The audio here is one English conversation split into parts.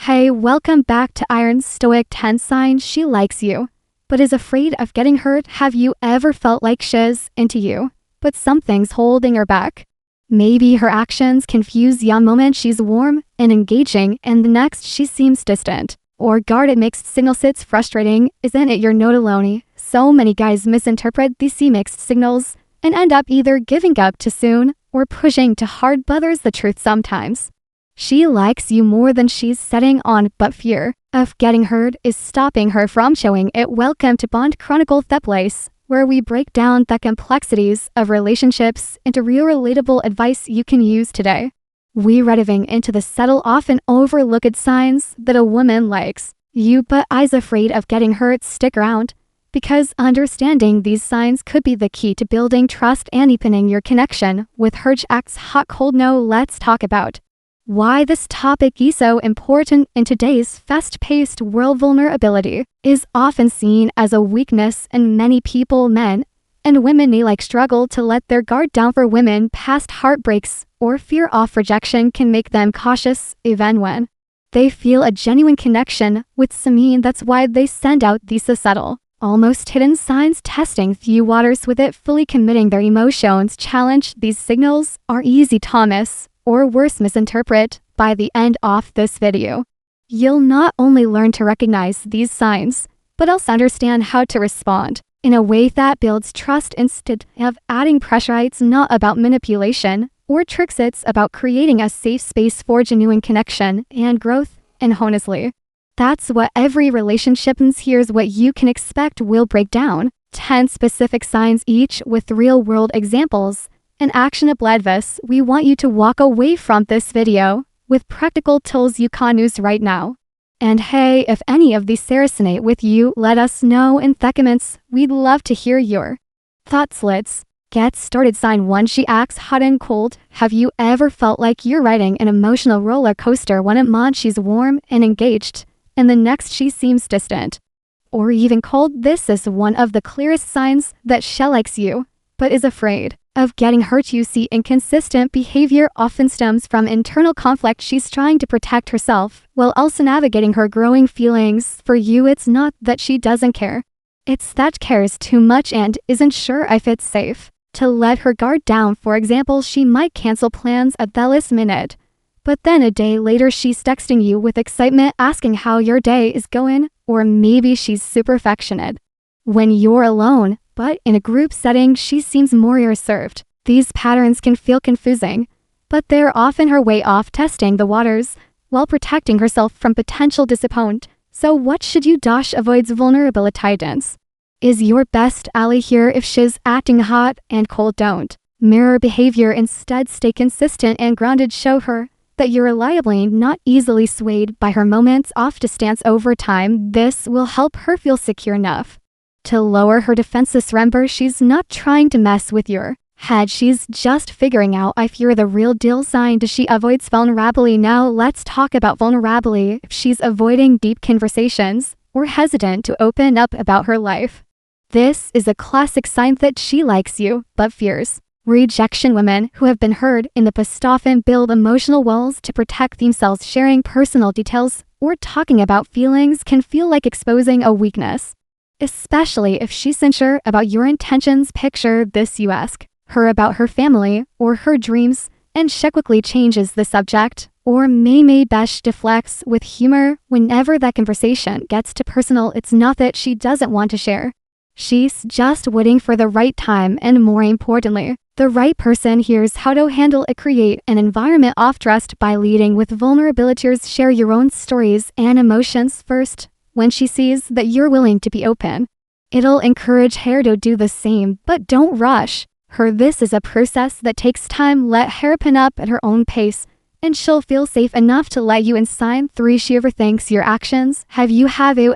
Hey, welcome back to Iron Stoic 10 signs she likes you, but is afraid of getting hurt. Have you ever felt like she's into you, but something's holding her back? Maybe her actions confuse you. One moment she's warm and engaging, and the next she seems distant. Or guarded mixed signals. It's frustrating, isn't it? You're not alone. So many guys misinterpret these mixed signals and end up either giving up too soon or pushing too hard. But there's the truth sometimes. She likes you more than she's setting on, but fear of getting hurt is stopping her from showing it. Welcome to Bond Chronicle, the place where we break down the complexities of relationships into real relatable advice you can use today. We're diving into the subtle, often overlooked signs that a woman likes you but is afraid of getting hurt. Stick around, because understanding these signs could be the key to building trust and deepening your connection with her. Acts hot cold. Now let's talk about why this topic is so important in today's fast-paced world. Vulnerability is often seen as a weakness, and many people, men and women alike, struggle to let their guard down. For women, past heartbreaks or fear of rejection can make them cautious, even when they feel a genuine connection with someone. That's why they send out these subtle, almost hidden signs, testing few waters with it, fully committing their emotions. Challenge these signals are easy to miss, or worse, misinterpret. By the end of this video, you'll not only learn to recognize these signs, but also understand how to respond in a way that builds trust instead of adding pressure. It's not about manipulation or tricks, it's about creating a safe space for genuine connection and growth. And honestly, that's what every relationship needs. Here's what you can expect. We'll break down 10 specific signs, each with real-world examples and actionable advice. We want you to walk away from this video with practical tools you can use right now. And hey, if any of these resonate with you, let us know in the comments. We'd love to hear your thoughts. Let's get started. Sign 1. She acts hot and cold. Have you ever felt like you're riding an emotional roller coaster? One month she's warm and engaged, and the next she seems distant or even cold. This is one of the clearest signs that she likes you, but is afraid of getting hurt. You see, inconsistent behavior often stems from internal conflict. She's trying to protect herself while also navigating her growing feelings for you. It's not that she doesn't care, it's that cares too much and isn't sure if it's safe to let her guard down. For example, she might cancel plans at the last minute, but then a day later she's texting you with excitement, asking how your day is going. Or maybe she's super affectionate when you're alone, but in a group setting she seems more reserved. These patterns can feel confusing, but they're often her way of testing the waters while protecting herself from potential disappointment. So what should you do? Avoid vulnerability. Dance is your best ally here. If she's acting hot and cold, don't mirror behavior. Instead, stay consistent and grounded. Show her that you're reliably not easily swayed by her moments of distance. Over time, this will help her feel secure enough to lower her defenses. Remember, she's not trying to mess with your head. She's just figuring out if you're the real deal. Sign 2. She avoids vulnerability. Now let's talk about vulnerability. If she's avoiding deep conversations or hesitant to open up about her life, this is a classic sign that she likes you but fears rejection. Women who have been hurt in the past often build emotional walls to protect themselves. Sharing personal details or talking about feelings can feel like exposing a weakness, especially if she's unsure about your intentions. Picture this: you ask her about her family or her dreams, and she quickly changes the subject, or maybe Besh deflects with humor. Whenever that conversation gets too personal, it's not that she doesn't want to share. She's just waiting for the right time, and more importantly, the right person. Here's how to handle it. Create an environment of trust by leading with vulnerabilities. Share your own stories and emotions first. When she sees that you're willing to be open, it'll encourage her to do the same, but don't rush her. This is a process that takes time. Let her open up at her own pace, and she'll feel safe enough to let you in. Sign 3. She overthinks your actions. Have you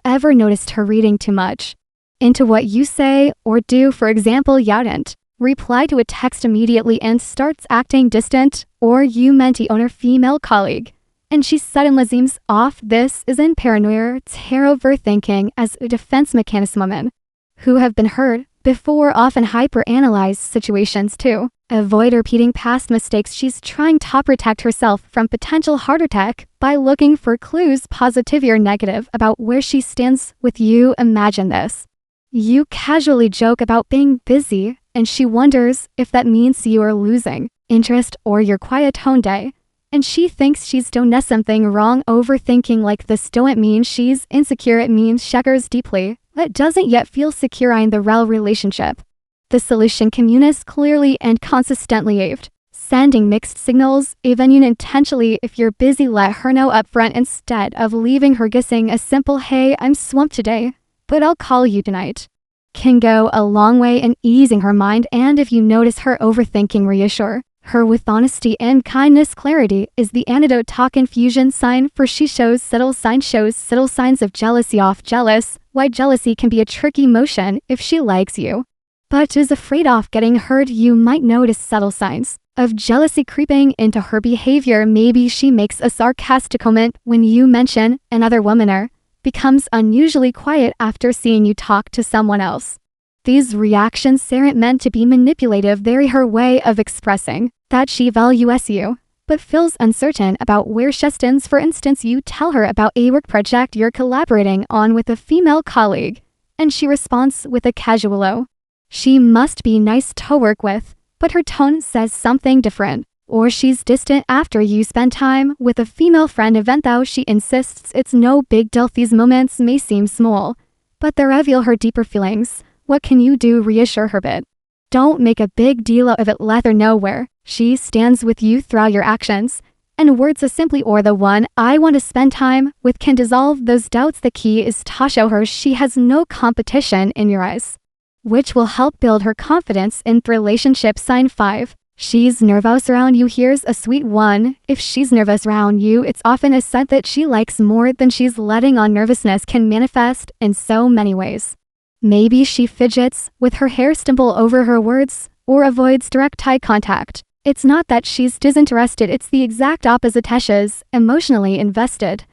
ever noticed her reading too much into what you say or do? For example, you didn't reply to a text immediately and starts acting distant, or you meant to own her female colleague and she suddenly seems off. This isn't paranoia, it's her overthinking as a defense mechanism. Women who have been hurt before often hyperanalyze situations too Avoid repeating past mistakes. She's trying to protect herself from potential heart attack by looking for clues, positive or negative, about where she stands with you. Imagine this. You casually joke about being busy, and she wonders if that means you are losing interest or your quiet tone day. And she thinks she's done something wrong. Overthinking like this don't mean she's insecure, it means she cares deeply, but doesn't yet feel secure in the real relationship. The solution: communicate clearly and consistently. Sending mixed signals, even unintentionally. If you're busy, let her know upfront instead of leaving her guessing. A simple "Hey, I'm swamped today, but I'll call you tonight" can go a long way in easing her mind. And if you notice her overthinking, reassure her with honesty and kindness. Clarity is the antidote to confusion. Sign for she shows subtle signs of jealousy. Off jealous. Why jealousy can be a tricky emotion if she likes you, but is afraid of getting hurt. You might notice subtle signs of jealousy creeping into her behavior. Maybe she makes a sarcastic comment when you mention another woman, or becomes unusually quiet after seeing you talk to someone else. These reactions aren't meant to be manipulative. They're her way of expressing that she values you, but feels uncertain about where she stands. For instance, you tell her about a work project you're collaborating on with a female colleague, and she responds with a casual "Oh, she must be nice to work with," but her tone says something different. Or she's distant after you spend time with a female friend event, though she insists it's no big deal. These moments may seem small, but they reveal her deeper feelings. What can you do? Reassure her, but don't make a big deal of it. Let her know where she stands with you throughout your actions and words. As simply or the one "I want to spend time with" can dissolve those doubts. The key is to show her she has no competition in your eyes, which will help build her confidence in the relationship. Sign 5. She's nervous around you. Here's a sweet one. If she's nervous around you, it's often a sign that she likes more than she's letting on. Nervousness can manifest in so many ways. Maybe she fidgets with her hair, stumble over her words, or avoids direct eye contact. It's not that she's disinterested, it's the exact opposite. She's emotionally invested,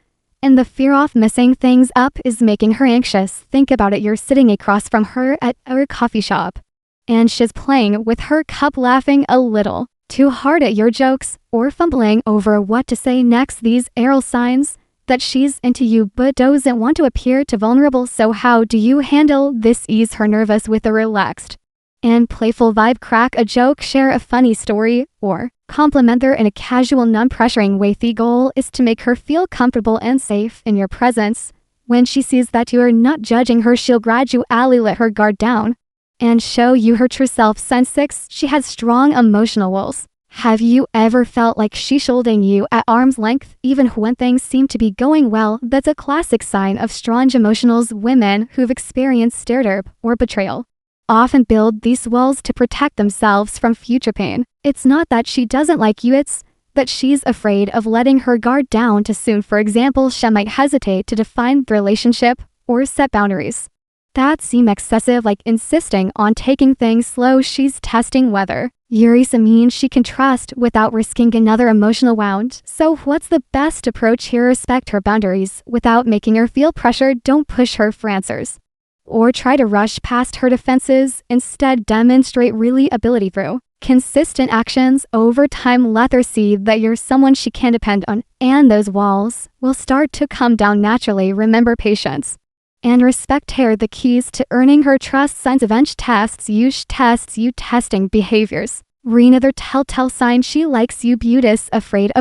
and the fear of missing things up is making her anxious. Think about it. You're sitting across from her at a coffee shop, and she's playing with her cup, laughing a little too hard at your jokes, or fumbling over what to say next. These are signs that she's into you but doesn't want to appear too vulnerable. So how do you handle this? Ease her nervous with a relaxed and playful vibe. Crack a joke, share a funny story, or compliment her in a casual, non-pressuring way. The goal is to make her feel comfortable and safe in your presence. When she sees that you are not judging her, she'll gradually let her guard down and show you her true self. Sign 6. She has strong emotional walls. Have you ever felt like she's holding you at arm's length even when things seem to be going well? That's a classic sign of strong emotions. Women who've experienced stardom or betrayal often build these walls to protect themselves from future pain. It's not that she doesn't like you, it's that she's afraid of letting her guard down too soon. For example, she might hesitate to define the relationship or set boundaries that seem excessive, like insisting on taking things slow. She's testing whether you're someone she can trust without risking another emotional wound. So what's the best approach here? Respect her boundaries without making her feel pressured. Don't push her for answers or try to rush past her defenses. Instead, demonstrate real ability through consistent actions over time. Let her see that you're someone she can depend on, and those walls will start to come down naturally. Remember, patience and respect her the keys to earning her trust. Signs of tests you testing behaviors. Another telltale sign she likes you. Beauty's afraid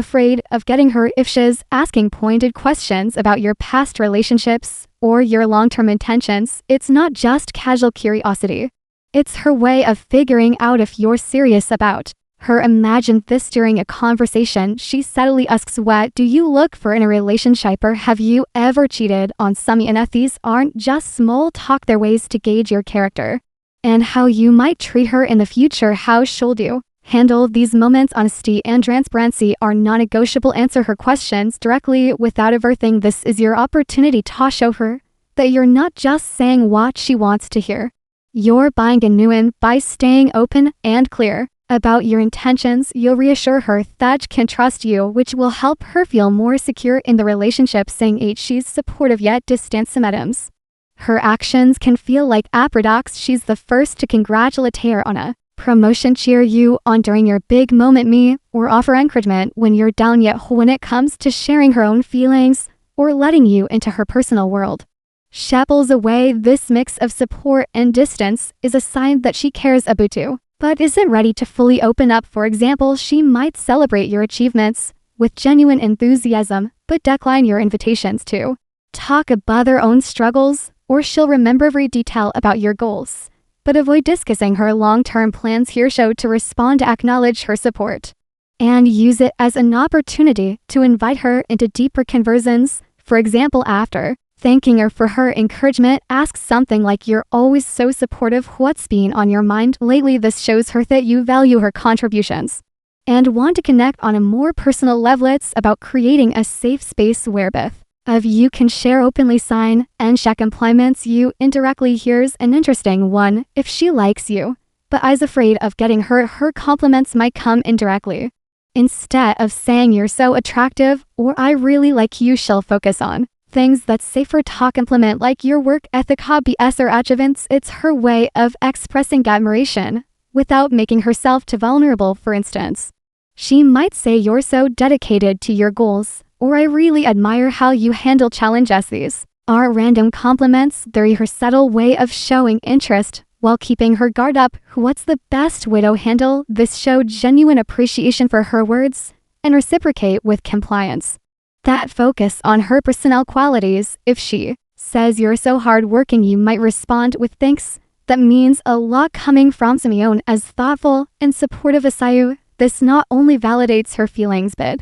of getting hurt. If she's asking pointed questions about your past relationships or your long-term intentions, it's not just casual curiosity. It's her way of figuring out if you're serious about her. Imagine this during a conversation. She subtly asks, "What do you look for in a relationship?" or "Have you ever cheated on someone?" And these aren't just small talk, they're ways to gauge your character and how you might treat her in the future. How should you handle these moments? Honesty and transparency are non-negotiable. Answer her questions directly without overthinking. This is your opportunity to show her that you're not just saying what she wants to hear. You're buying a new one by staying open and clear about your intentions. You'll reassure her that she can trust you, which will help her feel more secure in the relationship. Saying 8. She's supportive yet distant. Sometimes her actions can feel like a paradox. She's the first to congratulate her on a promotion, cheer you on during your big moment me, or offer encouragement when you're down. Yet when it comes to sharing her own feelings or letting you into her personal world, she pulls away. This mix of support and distance is a sign that she cares about you, but isn't ready to fully open up. For example, she might celebrate your achievements with genuine enthusiasm, but decline your invitations to talk about their own struggles, or she'll remember every detail about your goals, but avoid discussing her long-term plans. Here, show to respond, to acknowledge her support, and use it as an opportunity to invite her into deeper conversations. For example, after thanking her for her encouragement, ask something like, "You're always so supportive. What's been on your mind lately?" This shows her that you value her contributions and want to connect on a more personal level. It's about creating a safe space where both of you can share openly. Sign and check compliments you indirectly. Here's an interesting one. If she likes you, but is afraid of getting hurt, her compliments might come indirectly. Instead of saying "you're so attractive" or "I really like you," she'll focus on things that's safer to compliment, like your work ethic, hobbies, or achievements. It's her way of expressing admiration without making herself too vulnerable. For instance, she might say, "You're so dedicated to your goals," or "I really admire how you handle challenges." These are random compliments. They're her subtle way of showing interest while keeping her guard up. What's the best way to handle this? Show genuine appreciation for her words and reciprocate with compliance that focus on her personal qualities. If she says, "You're so hardworking," you might respond with "Thanks. That means a lot coming from someone as thoughtful and supportive as you." This not only validates her feelings, but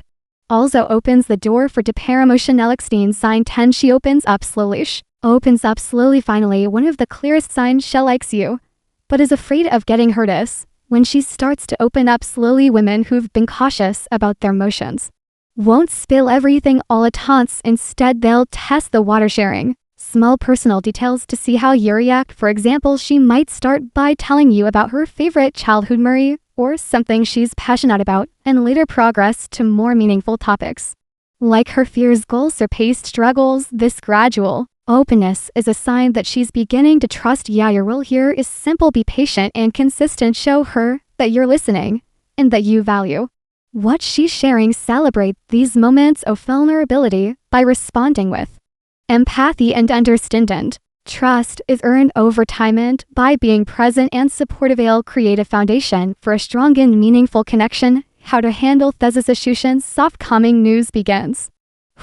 also opens the door for deeper emotional exchange. Sign 10. She opens up slowly. Finally, one of the clearest signs she likes you, but is afraid of getting hurt, is when she starts to open up slowly. Women who've been cautious about their emotions won't spill everything all at once. Instead, they'll test the water, sharing small personal details to see how you react. For example, she might start by telling you about her favorite childhood memory or something she's passionate about, and later progress to more meaningful topics like her fears, goals, or past struggles. This gradual openness is a sign that she's beginning to trust you. Your role here is simple: be patient and consistent. Show her that you're listening and that you value what she's sharing. Celebrate these moments of vulnerability by responding with empathy and understanding. Trust is earned over time, and by being present and supportive, it'll create a foundation for a strong and meaningful connection. How to handle these situations. Soft calming news begins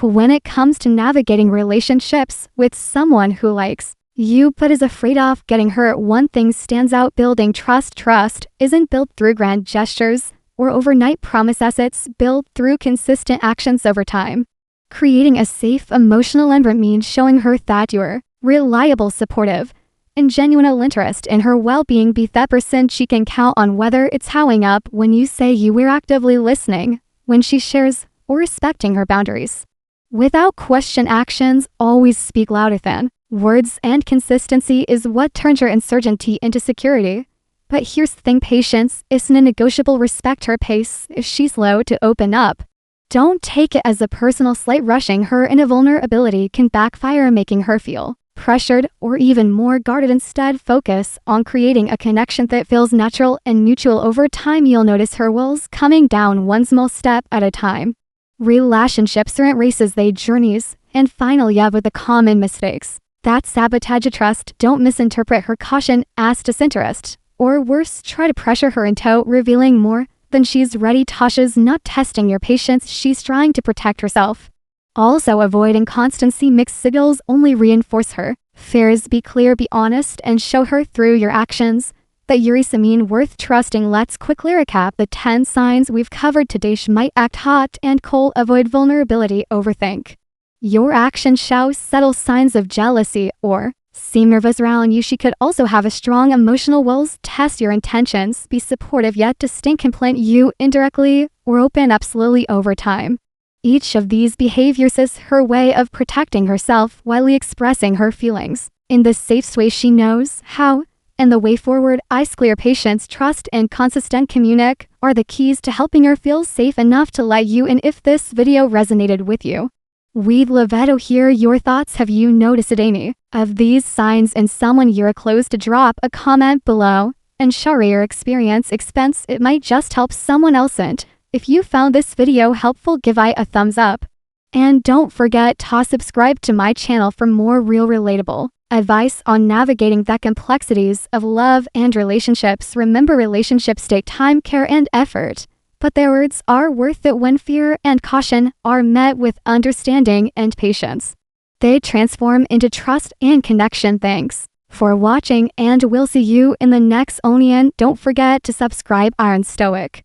when it comes to navigating relationships with someone who likes you but is afraid of getting hurt. One thing stands out: building trust. Trust isn't built through grand gestures or overnight promises. It's built through consistent actions over time. Creating a safe emotional environment means showing her that you're reliable, supportive, and genuine interest in her well-being. Be that person she can count on, whether it's showing up when you say you were, actively listening when she shares, or respecting her boundaries without question. Actions always speak louder than words, and consistency is what turns her uncertainty into security. But here's the thing: patience isn't a negotiable. Respect her pace. If she's slow to open up, don't take it as a personal slight. Rushing her into vulnerability can backfire, making her feel pressured or even more guarded. Instead, focus on creating a connection that feels natural and mutual. Over time, you'll notice her walls coming down one small step at a time. Relationships aren't races, they journeys. And finally, with the common mistakes that sabotage trust. Don't misinterpret her caution as disinterest, or worse, try to pressure her into revealing more than she's ready. Tasha's not testing your patience, she's trying to protect herself. Also, avoid inconstancy. Mixed signals only reinforce her fears. Be clear, be honest, and show her through your actions that you're someone worth trusting. Let's quickly recap the 10 signs we've covered today. She might act hot and cold. Avoid vulnerability. Overthink your actions. Show subtle signs of jealousy or seem nervous around you. She could also have a strong emotional wills. Test your intentions. Be supportive yet distinct. Complain you indirectly or open up slowly over time. Each of these behaviors is her way of protecting herself while expressing her feelings in the safe way she knows how. And the way forward is clear. Patience, trust, and consistent communication are the keys to helping her feel safe enough to let you in. If this video resonated with you, we'd love to hear your thoughts. Have you noticed any of these signs in someone you're close to? Drop a comment below and share your experience expense. It might just help someone else. And if you found this video helpful, give it a thumbs up. And don't forget to subscribe to my channel for more real relatable advice on navigating the complexities of love and relationships. Remember, relationships take time, care, and effort, but their words are worth it when fear and caution are met with understanding and patience. They transform into trust and connection. Thanks for watching, and we'll see you in the next Onion. Don't forget to subscribe. Iron Stoic.